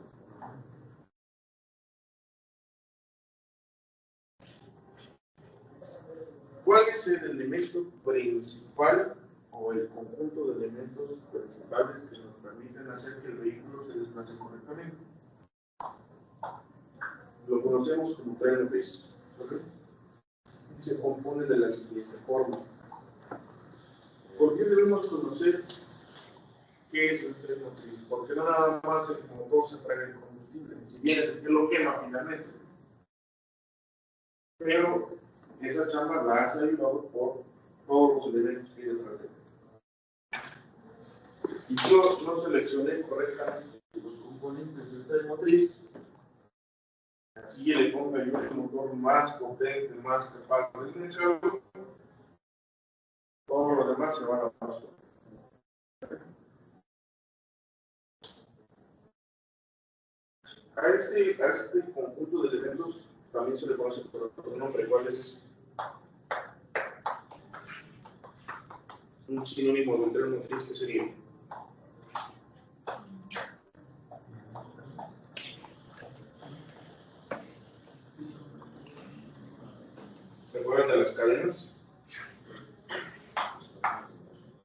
¿Cuál es el elemento principal o el conjunto de elementos principales que nos permiten hacer que el vehículo se desplace correctamente? Lo conocemos como tren motriz. ¿Okay? Y se compone de la siguiente forma. ¿Por qué debemos conocer qué es el tren motriz? Porque no nada más el motor se trae el combustible, si bien es el que lo quema finalmente. Pero esa chamba la has ayudado por todos los elementos que hay detrás de él. Si yo no seleccioné correctamente los componentes del tren motriz, así le pongo yo el motor más potente, más capaz del mercado, todo lo demás se van a pasar. A este conjunto de elementos también se le conoce por otro nombre, ¿cuál es? Un sinónimo del tren motriz, que sería ¿se acuerdan de las cadenas?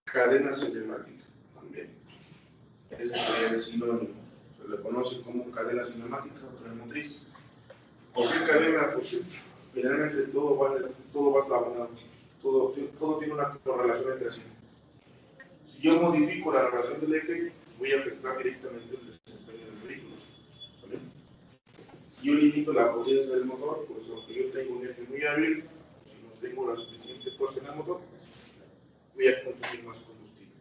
Cadenas emblemáticas también. Ese sería el sinónimo. Se le conoce como cadena cinemática o tren motriz. ¿Por qué cadena? Porque finalmente todo va eslabonado. Todo tiene una correlación entre sí. Si yo modifico la relación del eje, voy a afectar directamente el desempeño del vehículo. ¿Vale? Si yo limito la potencia del motor, pues aunque yo tengo un eje muy hábil, si no tengo la suficiente fuerza en el motor, voy a consumir más combustible.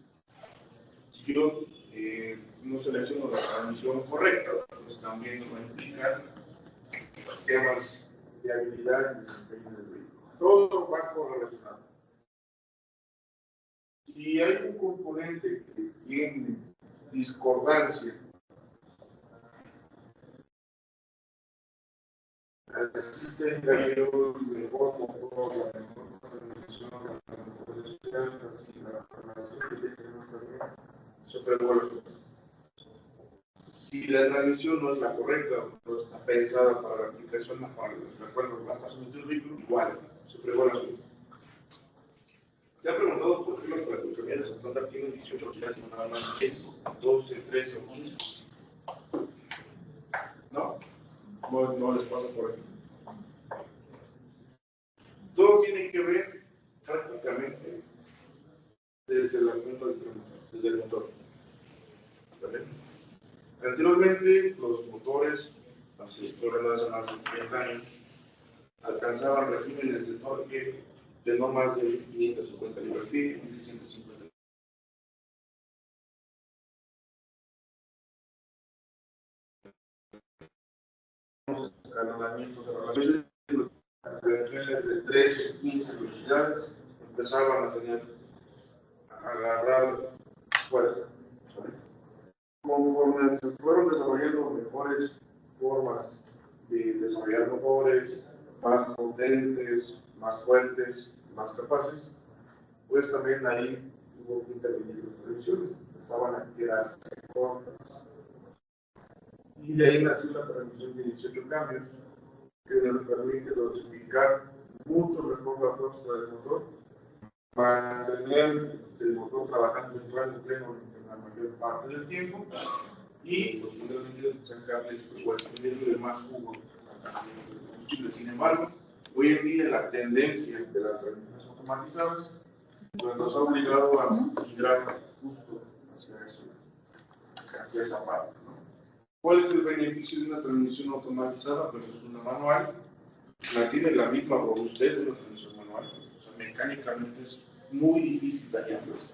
Si yo no selecciono la transmisión correcta, pues también va a implicar temas de habilidad y desempeño del vehículo. Todo va correlacionado. Si hay un componente que tiene discordancia, así tenga yo el mejor motor, la mejor transmisión, la mejor descarga, si la relación que tenemos también sobrevuela. Si la transmisión no es la correcta, no está pensada para la aplicación, para la cual va a estar sometido el vehículo, igual, sobrevuela su. ¿Se ha preguntado por qué los tractocamiones estándar tienen 18 ruedas y nada más 10, 12, 13 o 15? ¿No? No les pasa por aquí. Todo tiene que ver prácticamente desde la punta del tren, desde el motor. ¿Vale? Anteriormente, los motores, así estoy hablando hace más de 30 años, alcanzaban regímenes de torque de no más de 1550 libras-pie, 1650. Escalonamientos de relaciones de 13, 15 velocidades empezaban a agarrar fuerza. ¿Sabes? Conforme se fueron desarrollando mejores formas de desarrollar motores más potentes, más fuertes, más capaces, pues también ahí hubo que intervenir las transmisiones, empezaban a quedarse cortas. Y de ahí nació la transmisión de 18 cambios, que nos permite dosificar mucho mejor la fuerza del motor, mantener el motor trabajando en rango pleno en la mayor parte del tiempo y posiblemente sacarle o exprimirle más jugo al combustible. Sin embargo, hoy en día la tendencia de las transmisiones automatizadas pues, nos ha obligado a migrar justo hacia esa parte, ¿no? ¿Cuál es el beneficio de una transmisión automatizada? Pues es una manual, mantiene la misma robustez de una transmisión manual, o sea, mecánicamente es muy difícil dañarlas.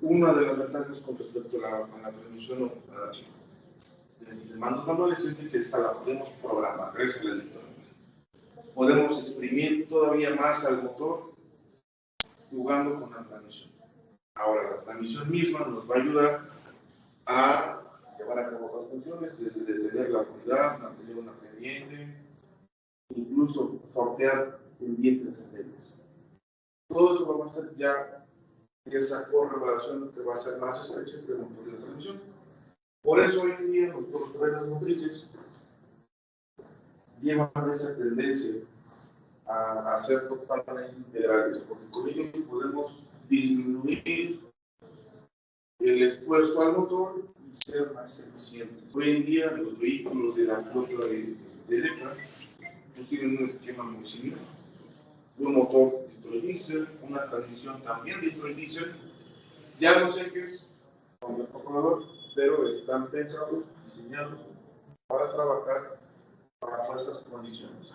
Una de las ventajas con respecto a la transmisión de mandos manuales es que esta la podemos programar, gracias a la electrónica. Podemos exprimir todavía más al motor jugando con la transmisión. Ahora, la transmisión misma nos va a ayudar a llevar a cabo otras funciones, desde detener la unidad, mantener una pendiente, incluso sortear pendientes ascendentes. Todo eso lo va a hacer ya esa correlación que va a ser más estrecha entre el motor y la transmisión. Por eso hoy en día los frenos motrices llevan esa tendencia a ser totalmente integrales, porque con ello podemos disminuir el esfuerzo al motor y ser más eficientes. Hoy en día los vehículos de la flota de Electra pues, tienen un esquema muy similar. Un motor diésel, una transmisión también diésel, ya los ejes con el calculador, pero están pensados, diseñados para trabajar bajo estas condiciones.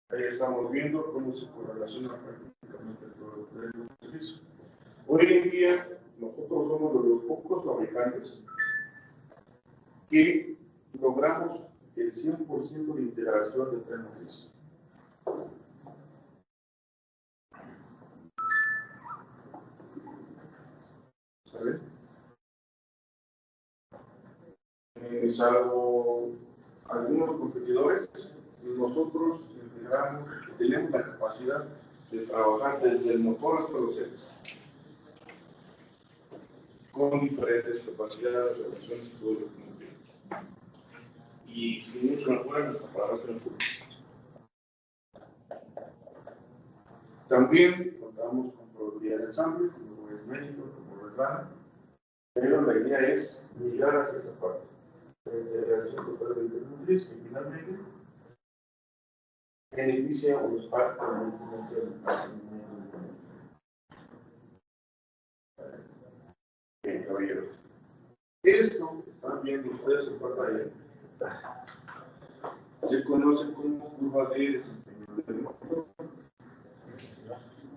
Ahí estamos viendo cómo se correlaciona prácticamente todo el servicio. Hoy en día, nosotros somos de los pocos fabricantes que logramos el 100% de integración de tren motriz. ¿Sabe? Salvo algunos competidores, nosotros integramos, tenemos la capacidad de trabajar desde el motor hasta los ejes, con diferentes capacidades, relaciones y todo lo que nos viene. Y sin mucho mejora, nuestra palabra se mejora. También contamos con probabilidad de ensamble, como es México, como es Lana, pero la idea es migrar hacia esa parte. La integración total de motriz, que finalmente beneficia o nos parte del bien, caballeros. Esto que están viendo ustedes en pantalla se conoce como curva de desempeño del motor.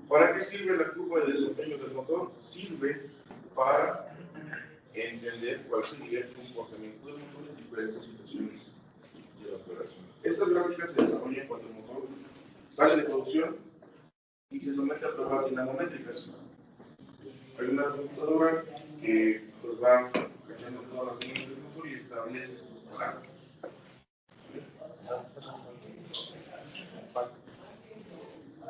¿Para qué sirve la curva de desempeño del motor? Sirve para entender cuál sería el comportamiento del motor en diferentes situaciones de la operación. Estas gráficas se desarrollan cuando el motor sale de producción y se somete a pruebas dinamométricas. Hay una computadora que pues, va cachando todas las líneas del motor y establece estos parámetros.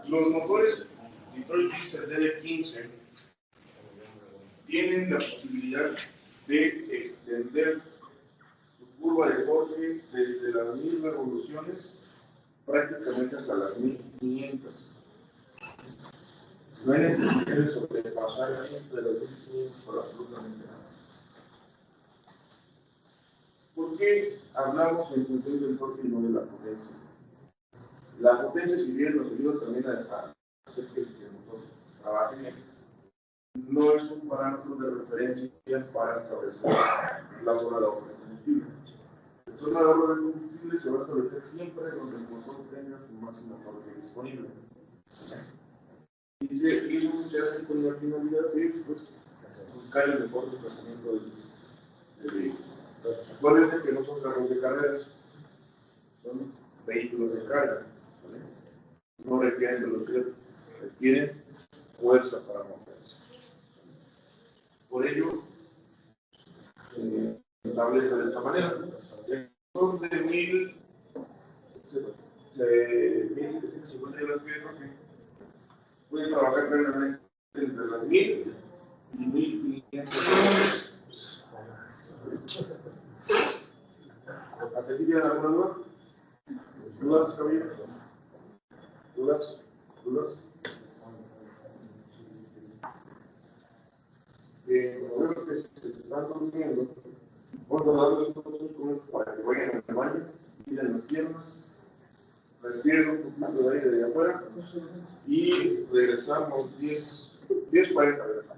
Los motores Detroit Diesel DD15 tienen la posibilidad de extender su curva de torque desde las 1000 revoluciones prácticamente hasta las 1500. No hay necesidad de sobrepasar de las 1500 por absolutamente nada. ¿Por qué hablamos en función del torque y no de la potencia? La potencia, si bien nos ayuda también a hacer que el motor trabaje bien, no es un parámetro de referencia para establecer la zona de ahorro de combustible. La zona de ahorro de combustible se va a establecer siempre donde el motor tenga su máximo torque disponible. Y eso se hace con la finalidad de pues, buscar el mejor desplazamiento del vehículo. Acuérdense que no son carros de carreras, son vehículos de carga. ¿Vale? No requieren velocidad, requieren fuerza para moverse. Por ello, establece de esta manera. Son de 1,750 libras que puedes trabajar plenamente entre las 1,000 y 1,500. ¿Hasta aquí tienen alguna duda? ¿Dudas, caballeros? ¿Dudas? Como veo que se están durmiendo, vamos a darles unos segundos para que vayan al baño, miren las piernas, respiren un poquito de aire de afuera y regresamos 10:40 de la tarde.